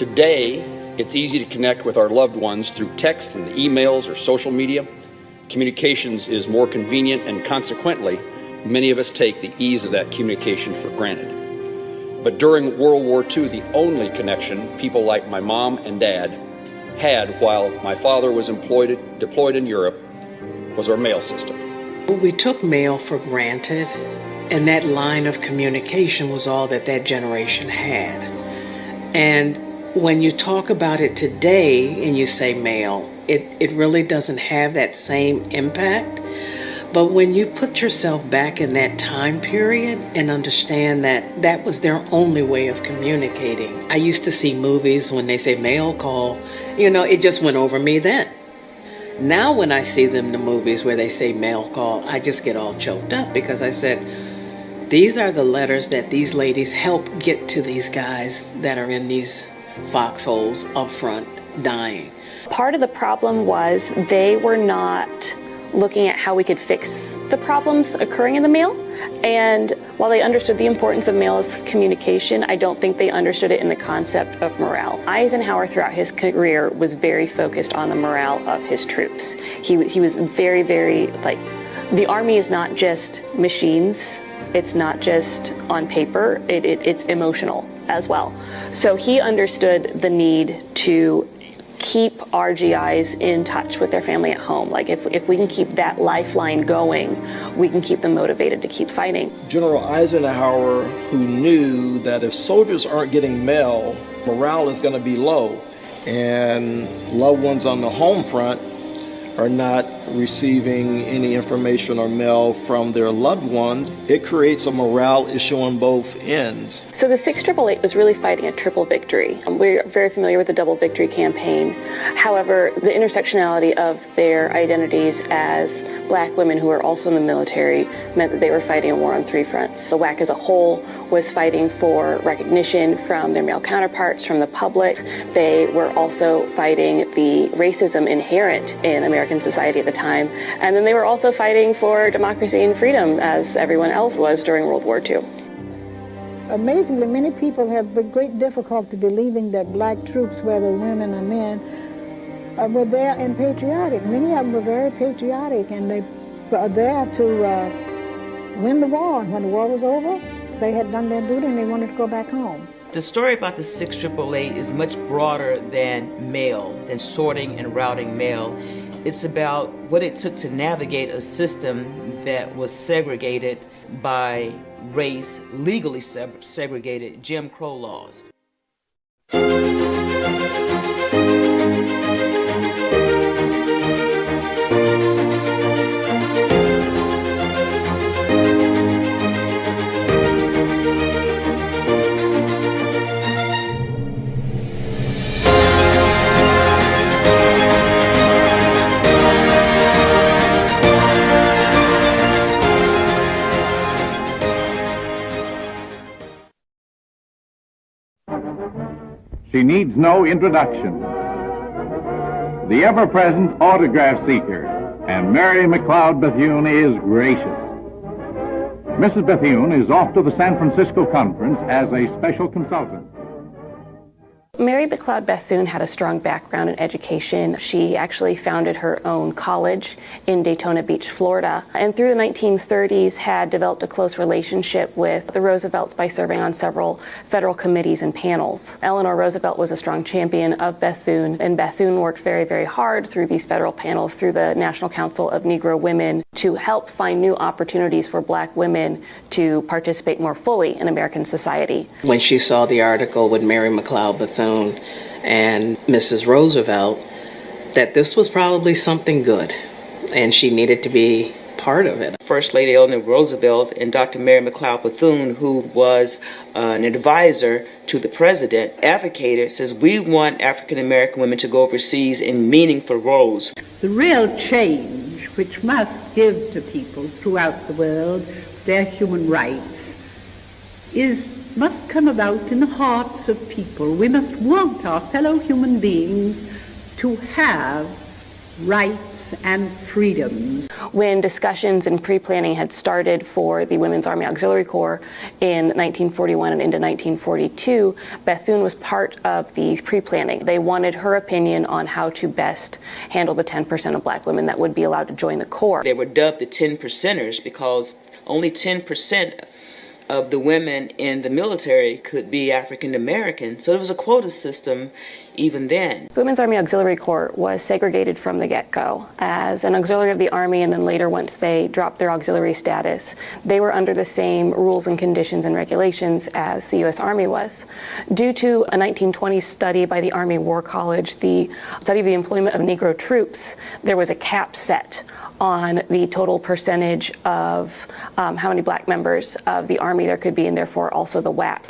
Today, it's easy to connect with our loved ones through texts and emails or social media. Communications is more convenient, and consequently, many of us take the ease of that communication for granted. But during World War II, the only connection people like my mom and dad had while my father was deployed in Europe was our mail system. We took mail for granted, and that line of communication was all that generation had. And when you talk about it today and you say mail, it really doesn't have that same impact. But when you put yourself back in that time period and understand that that was their only way of communicating. I used to see movies when they say mail call, it just went over me then. Now when I see them in the movies where they say mail call, I just get all choked up because I said, these are the letters that these ladies help get to these guys that are in these foxholes up front dying. Part of the problem was they were not looking at how we could fix the problems occurring in the mail. And while they understood the importance of mail as communication, I don't think they understood it in the concept of morale. Eisenhower, throughout his career, was very focused on the morale of his troops. He was very, very, the Army is not just machines. It's not just on paper. It's emotional as well. So he understood the need to keep our GIs in touch with their family at home. If we can keep that lifeline going, we can keep them motivated to keep fighting. General Eisenhower, who knew that if soldiers aren't getting mail, morale is going to be low, and loved ones on the home front are not receiving any information or mail from their loved ones, it creates a morale issue on both ends. So the 6888 was really fighting a triple victory. We're very familiar with the double victory campaign. However, the intersectionality of their identities as Black women who were also in the military meant that they were fighting a war on three fronts. The WAC as a whole was fighting for recognition from their male counterparts, from the public. They were also fighting the racism inherent in American society at the time. And then they were also fighting for democracy and freedom, as everyone else was during World War II. Amazingly, many people have great difficulty believing that Black troops, whether women or men, were there and patriotic. Many of them were very patriotic, and they were there to win the war. When the war was over, they had done their duty and they wanted to go back home. The story about the 6888 is much broader than mail, than sorting and routing mail. It's about what it took to navigate a system that was segregated by race, legally segregated Jim Crow laws. She needs no introduction. The ever-present autograph seeker, and Mary McLeod Bethune is gracious. Mrs. Bethune is off to the San Francisco conference as a special consultant. Mary McLeod Bethune had a strong background in education. She actually founded her own college in Daytona Beach, Florida, and through the 1930s had developed a close relationship with the Roosevelts by serving on several federal committees and panels. Eleanor Roosevelt was a strong champion of Bethune, and Bethune worked very, very hard through these federal panels, through the National Council of Negro Women, to help find new opportunities for Black women to participate more fully in American society. When she saw the article with Mary McLeod Bethune and Mrs. Roosevelt, that this was probably something good, and she needed to be part of it. First Lady Eleanor Roosevelt and Dr. Mary McLeod Bethune, who was an advisor to the president, advocated, says, we want African American women to go overseas in meaningful roles. The real change which must give to people throughout the world their human rights must come about in the hearts of people. We must want our fellow human beings to have rights and freedoms. When discussions and pre-planning had started for the Women's Army Auxiliary Corps in 1941 and into 1942, Bethune was part of the pre-planning. They wanted her opinion on how to best handle the 10% of black women that would be allowed to join the Corps. They were dubbed the 10 percenters because only 10% of the women in the military could be African American. So there was a quota system even then. The Women's Army Auxiliary Corps was segregated from the get-go as an auxiliary of the Army, and then later, once they dropped their auxiliary status, they were under the same rules and conditions and regulations as the U.S. Army was. Due to a 1920s study by the Army War College, the study of the employment of Negro troops, there was a cap set on the total percentage of how many black members of the Army there could be, and therefore also the WAC.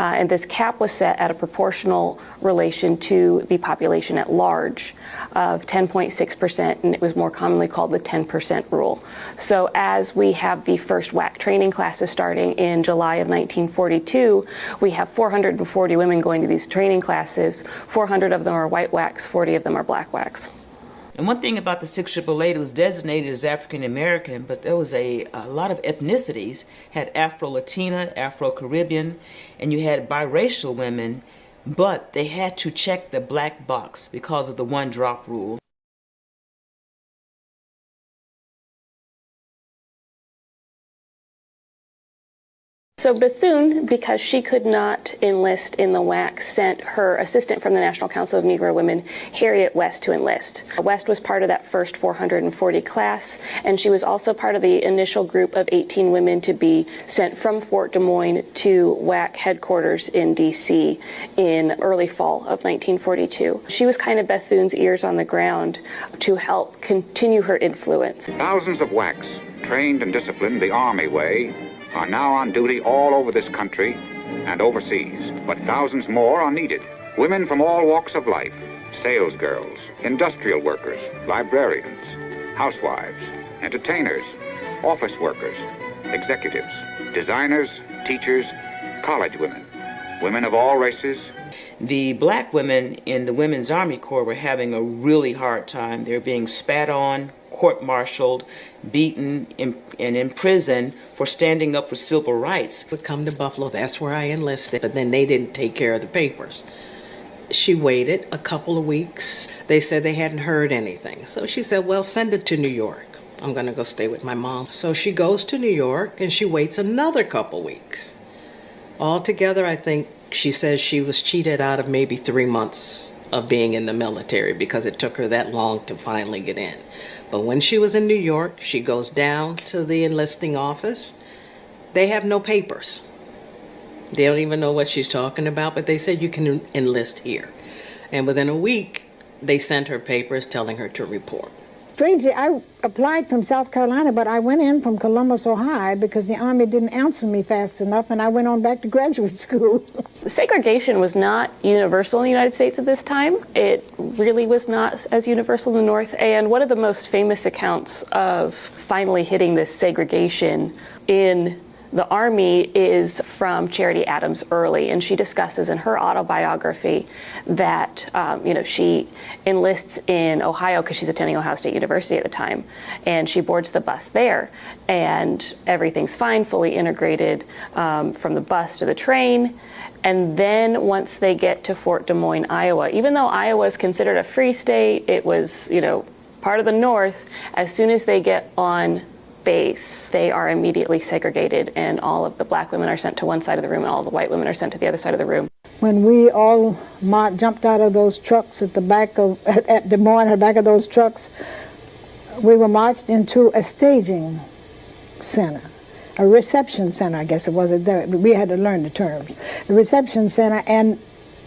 And this cap was set at a proportional relation to the population at large of 10.6%, and it was more commonly called the 10% rule. So as we have the first WAC training classes starting in July of 1942, we have 440 women going to these training classes. 400 of them are white WACs, 40 of them are black WACs. And one thing about the 688, it was designated as African American, but there was a lot of ethnicities, had Afro-Latina, Afro-Caribbean, and you had biracial women, but they had to check the black box because of the one-drop rule. So Bethune, because she could not enlist in the WAC, sent her assistant from the National Council of Negro Women, Harriet West, to enlist. West was part of that first 440 class, and she was also part of the initial group of 18 women to be sent from Fort Des Moines to WAC headquarters in D.C. in early fall of 1942. She was kind of Bethune's ears on the ground to help continue her influence. Thousands of WACs, trained and disciplined the Army way, are now on duty all over this country and overseas, but thousands more are needed. Women from all walks of life, sales girls, industrial workers, librarians, housewives, entertainers, office workers, executives, designers, teachers, college women, women of all races. The black women in the Women's Army Corps were having a really hard time. They were being spat on, court-martialed, beaten, and in prison for standing up for civil rights. Would come to Buffalo, that's where I enlisted, but then they didn't take care of the papers. She waited a couple of weeks. They said they hadn't heard anything. So she said, well, send it to New York. I'm gonna go stay with my mom. So she goes to New York and she waits another couple weeks. Altogether, I think she says she was cheated out of maybe 3 months of being in the military because it took her that long to finally get in. But when she was in New York, she goes down to the enlisting office. They have no papers. They don't even know what she's talking about, but they said you can enlist here. And within a week, they sent her papers telling her to report. Strangely, I applied from South Carolina, but I went in from Columbus, Ohio, because the Army didn't answer me fast enough, and I went on back to graduate school. Segregation was not universal in the United States at this time. It really was not as universal in the North. And one of the most famous accounts of finally hitting this segregation in the Army is from Charity Adams Early, and she discusses in her autobiography that she enlists in Ohio because she's attending Ohio State University at the time, and she boards the bus there, and everything's fine, fully integrated from the bus to the train. And then once they get to Fort Des Moines, Iowa, even though Iowa is considered a free state, it was part of the North. As soon as they get on base, they are immediately segregated, and all of the black women are sent to one side of the room and all the white women are sent to the other side of the room. When we all jumped out of those trucks at Des Moines, at the back of those trucks, we were marched into a staging center, a reception center, I guess it was. We had to learn the terms. The reception center, and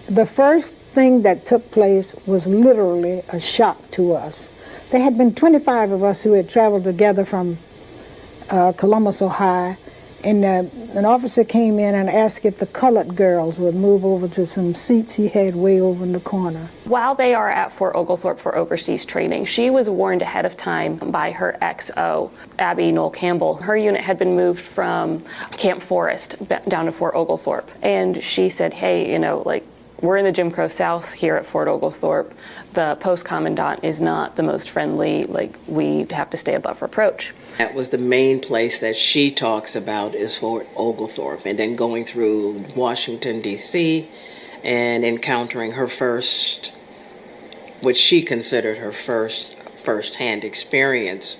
the first thing that took place was literally a shock to us. There had been 25 of us who had traveled together from Columbus, Ohio, and an officer came in and asked if the colored girls would move over to some seats he had way over in the corner. While they are at Fort Oglethorpe for overseas training, she was warned ahead of time by her XO, Abby Noel Campbell. Her unit had been moved from Camp Forest down to Fort Oglethorpe, and she said, hey, We're in the Jim Crow South here at Fort Oglethorpe. The post commandant is not the most friendly, like we have to stay above reproach. That was the main place that she talks about, is Fort Oglethorpe, and then going through Washington, D.C., and encountering her first, what she considered her first-hand experience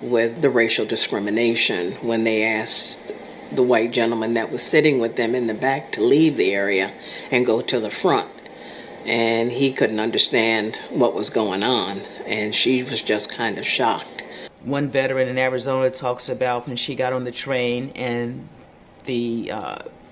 with the racial discrimination when they asked the white gentleman that was sitting with them in the back to leave the area and go to the front. And he couldn't understand what was going on, and she was just kind of shocked. One veteran in Arizona talks about when she got on the train and the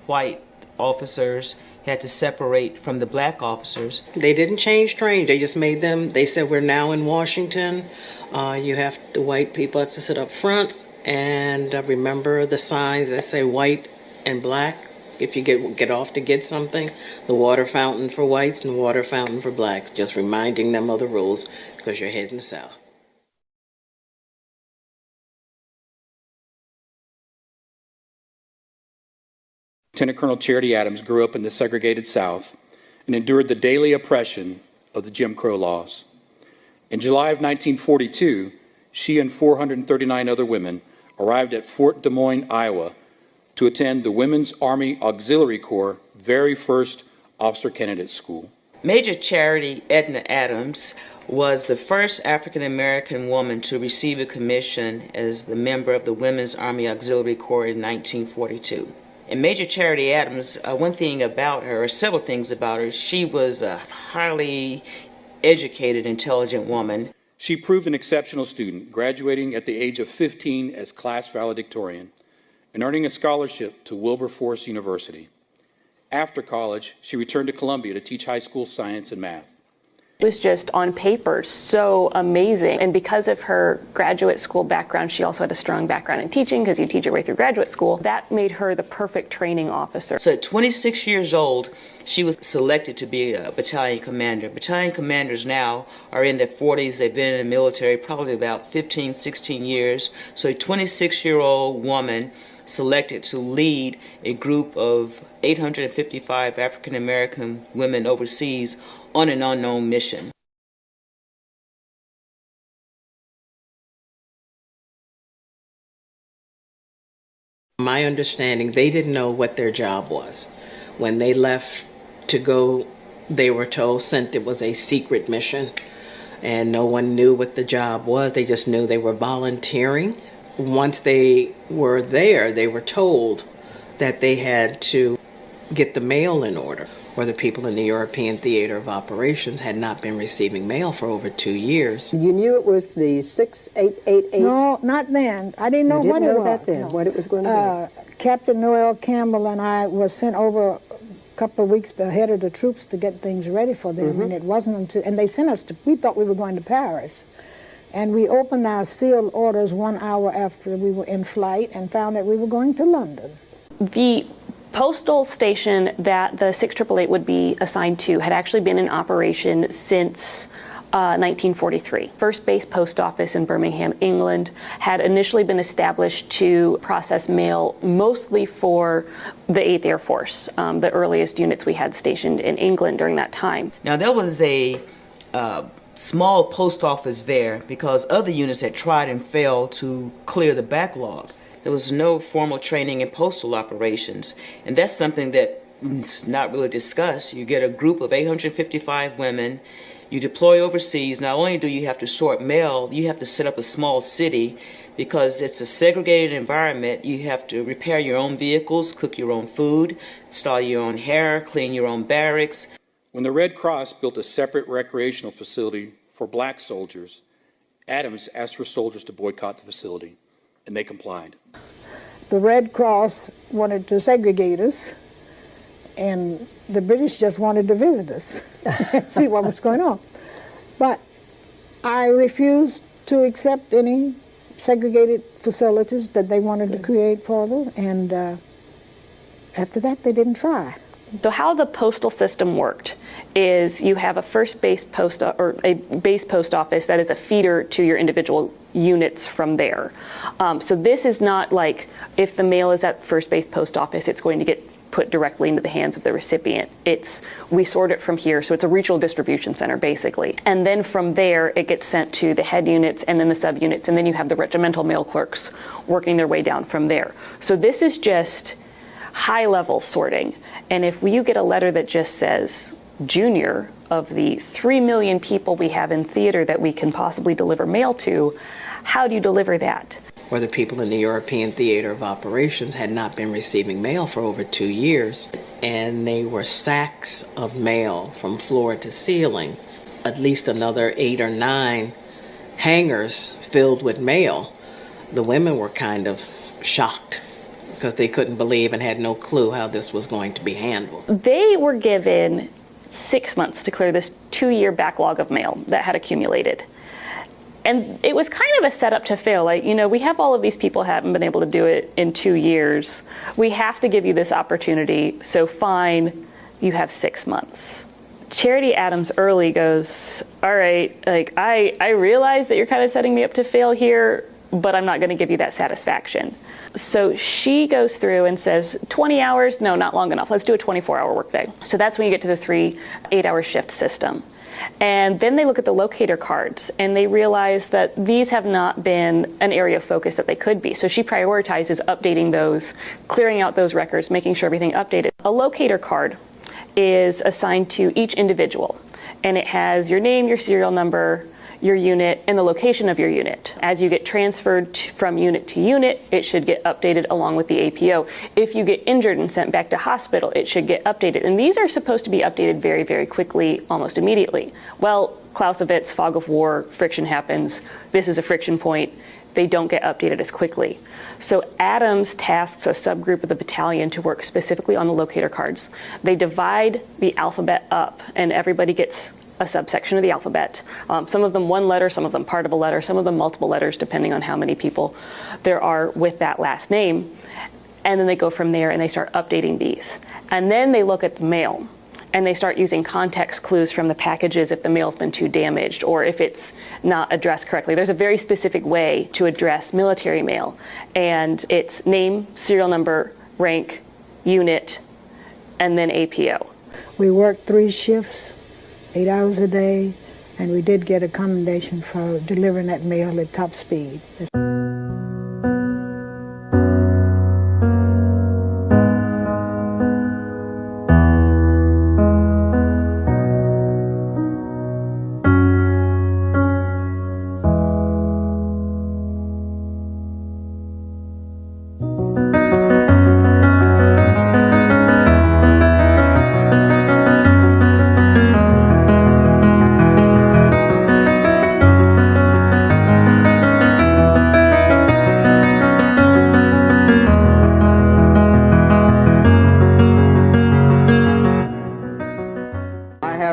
white officers had to separate from the black officers. They didn't change trains, they just made them, they said, we're now in Washington. The white people have to sit up front, and remember the signs that say white and black. If you get off to get something, the water fountain for whites and the water fountain for blacks, just reminding them of the rules because you're heading south. Lieutenant Colonel Charity Adams grew up in the segregated South and endured the daily oppression of the Jim Crow laws. In July of 1942, she and 439 other women arrived at Fort Des Moines, Iowa, to attend the Women's Army Auxiliary Corps' very first officer candidate school. Major Charity Edna Adams was the first African-American woman to receive a commission as the member of the Women's Army Auxiliary Corps in 1942. And Major Charity Adams, one thing about her, or several things about her, she was a highly educated, intelligent woman. She proved an exceptional student, graduating at the age of 15 as class valedictorian and earning a scholarship to Wilberforce University. After college, she returned to Columbia to teach high school science and math. It was just on paper so amazing. And because of her graduate school background, she also had a strong background in teaching, because you teach your way through graduate school. That made her the perfect training officer. So at 26 years old, she was selected to be a battalion commander. Battalion commanders now are in their 40s. They've been in the military probably about 15, 16 years. So a 26-year-old woman selected to lead a group of 855 African American women overseas on an unknown mission. My understanding, they didn't know what their job was. When they left to go, they were sent it was a secret mission, and no one knew what the job was. They just knew they were volunteering. Once they were there, they were told that they had to get the mail in order, where the people in the European Theater of Operations had not been receiving mail for over 2 years. You knew it was the 6888? No, not then. I didn't know what it was. That then, what it was going to be? Captain Noel Campbell and I was sent over a couple of weeks ahead of the troops to get things ready for them, and it wasn't until, and they sent us to, we thought we were going to Paris. And we opened our sealed orders 1 hour after we were in flight and found that we were going to London. The postal station that the 6888 would be assigned to had actually been in operation since 1943. First Base Post Office in Birmingham, England, had initially been established to process mail mostly for the 8th Air Force, the earliest units we had stationed in England during that time. Now there was a small post office there because other units had tried and failed to clear the backlog. There was no formal training in postal operations, and that's something that's not really discussed. You get a group of 855 women, you deploy overseas. Not only do you have to sort mail, you have to set up a small city because it's a segregated environment. You have to repair your own vehicles, cook your own food, install your own hair, clean your own barracks. When the Red Cross built a separate recreational facility for black soldiers, Adams asked for soldiers to boycott the facility, and they complied. The Red Cross wanted to segregate us, and the British just wanted to visit us, see what was going on. But I refused to accept any segregated facilities that they wanted to create for them, and after that they didn't try. So how the postal system worked is you have a first base post or a base post office that is a feeder to your individual units from there. So this is not like if the mail is at first base post office, it's going to get put directly into the hands of the recipient. We sort it from here, so it's a regional distribution center basically. And then from there, it gets sent to the head units and then the subunits, and then you have the regimental mail clerks working their way down from there. So this is just high level sorting. And if you get a letter that just says junior, of the 3 million people we have in theater that we can possibly deliver mail to, how do you deliver that? Where the people in the European Theater of Operations had not been receiving mail for over 2 years, and they were sacks of mail from floor to ceiling, at least another 8 or 9 hangars filled with mail. The women were kind of shocked because they couldn't believe and had no clue how this was going to be handled. They were given 6 months to clear this 2-year backlog of mail that had accumulated. And it was kind of a setup to fail. Like, we have all of these people haven't been able to do it in 2 years. We have to give you this opportunity, so fine, you have 6 months. Charity Adams Early goes, all right, like I realize that you're kind of setting me up to fail here, but I'm not gonna give you that satisfaction. So she goes through and says, 20 hours, no, not long enough. Let's do a 24-hour workday. So that's when you get to the 3 8-hour shift system. And then they look at the locator cards and they realize that these have not been an area of focus that they could be. So she prioritizes updating those, clearing out those records, making sure everything updated. A locator card is assigned to each individual, and it has your name, your serial number, your unit, and the location of your unit. As you get transferred from unit to unit, it should get updated along with the APO. If you get injured and sent back to hospital, it should get updated. And these are supposed to be updated very, very quickly, almost immediately. Well, Clausewitz, fog of war, friction happens. This is a friction point. They don't get updated as quickly. So Adams tasks a subgroup of the battalion to work specifically on the locator cards. They divide the alphabet up, and everybody gets a subsection of the alphabet. Some of them one letter, some of them part of a letter, some of them multiple letters, depending on how many people there are with that last name. And then they go from there and they start updating these. And then they look at the mail and they start using context clues from the packages if the mail's been too damaged or if it's not addressed correctly. There's a very specific way to address military mail, and it's name, serial number, rank, unit, and then APO. We worked 3 shifts, 8 hours a day, and we did get a commendation for delivering that mail at top speed.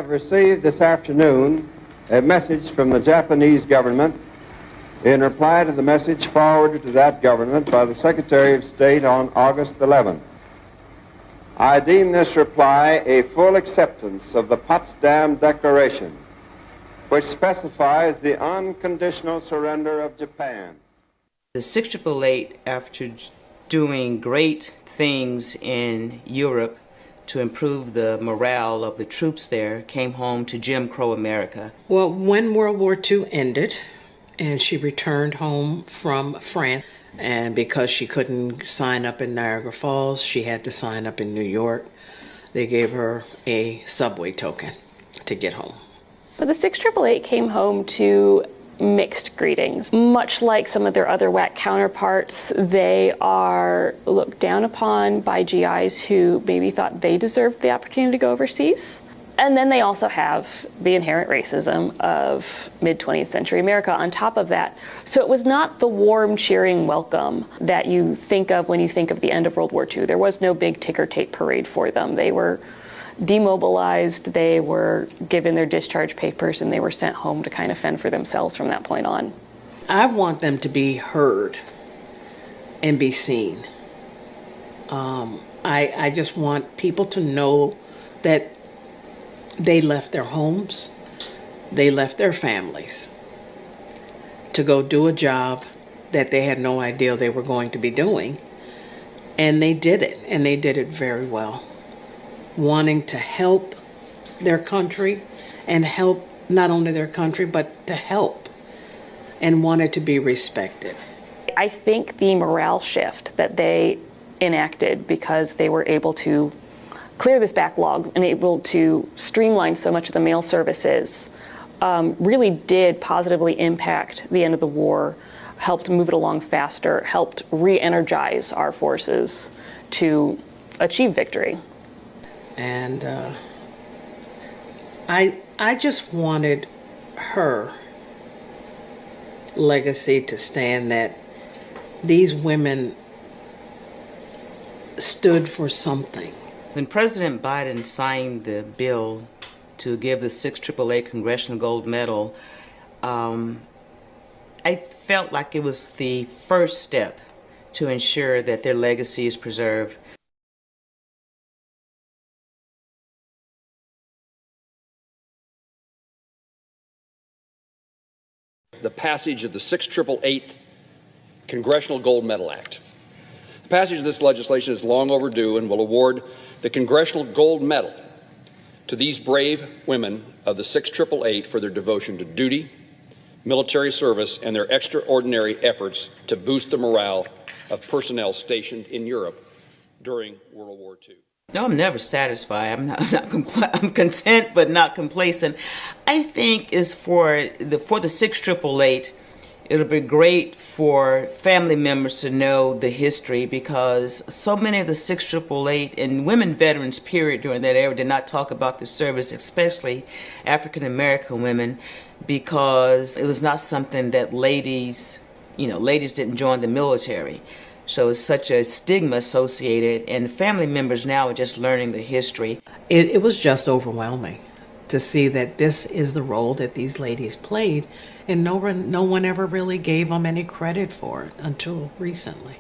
Received this afternoon a message from the Japanese government in reply to the message forwarded to that government by the Secretary of State on August 11th. I deem this reply a full acceptance of the Potsdam Declaration, which specifies the unconditional surrender of Japan. The 6888, after doing great things in Europe to improve the morale of the troops there, came home to Jim Crow America. Well, when World War II ended and she returned home from France, and because she couldn't sign up in Niagara Falls, she had to sign up in New York, they gave her a subway token to get home. But the 6888 came home to mixed greetings. Much like some of their other WAC counterparts, they are looked down upon by GIs who maybe thought they deserved the opportunity to go overseas. And then they also have the inherent racism of mid-20th century America on top of that. So it was not the warm, cheering welcome that you think of when you think of the end of World War II. There was no big ticker tape parade for them. They were demobilized, they were given their discharge papers, and they were sent home to kind of fend for themselves from that point on. I want them to be heard and be seen. I just want people to know that they left their homes, they left their families to go do a job that they had no idea they were going to be doing, And they did it, and they did it very well, wanting to help their country and help not only their country, but to help, and wanted to be respected. I think the morale shift that they enacted, because they were able to clear this backlog and able to streamline so much of the mail services, really did positively impact the end of the war, helped move it along faster, helped re-energize our forces to achieve victory. And I just wanted her legacy to stand, that these women stood for something. When President Biden signed the bill to give the 6 AAA Congressional Gold Medal, I felt like it was the first step to ensure that their legacy is preserved. The passage of the 6888 Congressional Gold Medal Act. The passage of this legislation is long overdue and will award the Congressional Gold Medal to these brave women of the 6888 for their devotion to duty, military service, and their extraordinary efforts to boost the morale of personnel stationed in Europe during World War II. No, I'm never satisfied. I'm content but not complacent. I think is for the 6888, it'll be great for family members to know the history, because so many of the 6888 and women veterans period during that era did not talk about the service, especially African American women, because it was not something that ladies didn't join the military. So it's such a stigma associated, and family members now are just learning the history. It was just overwhelming to see that this is the role that these ladies played, and no one ever really gave them any credit for it until recently.